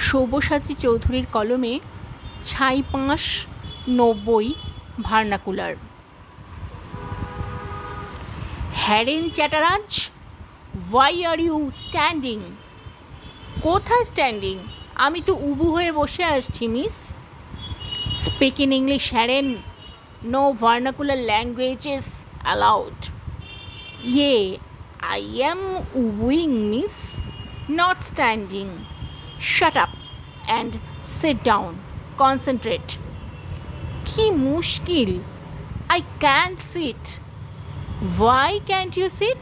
সব্যসাচী চৌধুরীর কলমে ছাই-পাঁশ ৯০ vernacular. Haren Chattaraj, why are you standing? কোথায় স্ট্যান্ডিং? আমি তো উবু হয়ে বসে আসছি miss. Speak in English Haren, no vernacular languages allowed. ইয়ে, I am wooing, miss, not standing. Shut up and sit down. Concentrate. কি মুশকিল! I can't sit. Why can't you sit?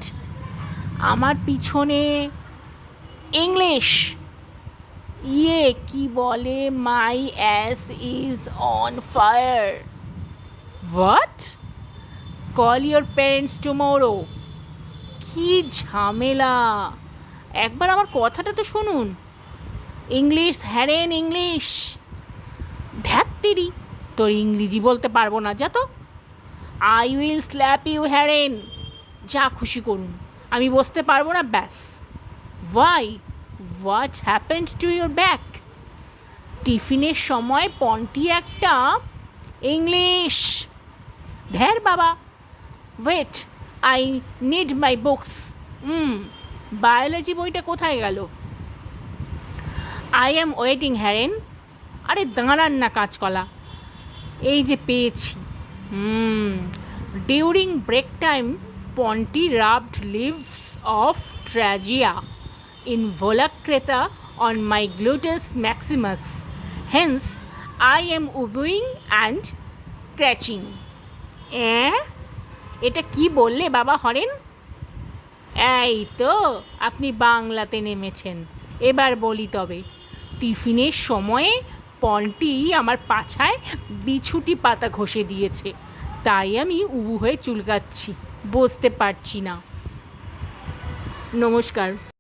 আমার পিছনে ইংলিশ। ইয়ে কি বলে, my ass is on fire. What? Call your parents tomorrow. কি ঝামেলা! একবার আমার কথাটা তো শুনুন। English হ্যারেন, English. ধ্যাত্তেরি, তোর ইংরেজি বলতে পারবো না, যা তো। I will slap you Haren. যা খুশি করুন, আমি বসতে পারবো না, ব্যাস। Why? What happened to your back? টিফিনের সময় পন্টি একটা ইংলিশ। ধ্যার বাবা, wait, I need my books. Biology বইটা কোথায় গেল? I am waiting, হ্যারেন। আরে দাঁড়ান না কাঁচকলা, এই যে পেয়েছি। During break time Ponty rubbed leaves of Tragia involucrata on my gluteus maximus. Hence, I am ubuing and scratching. এটা কি বললে বাবা হরেন? এই তো আপনি বাংলাতে নেমেছেন। এবার বলি তবে, টিফিনের সময়ে পন্টি আমার পাছায় বিছুটি পাতা ঘষে দিয়েছে, তাই আমি উবু হয়ে চুলকাচ্ছি, বসতে পারছি না। নমস্কার।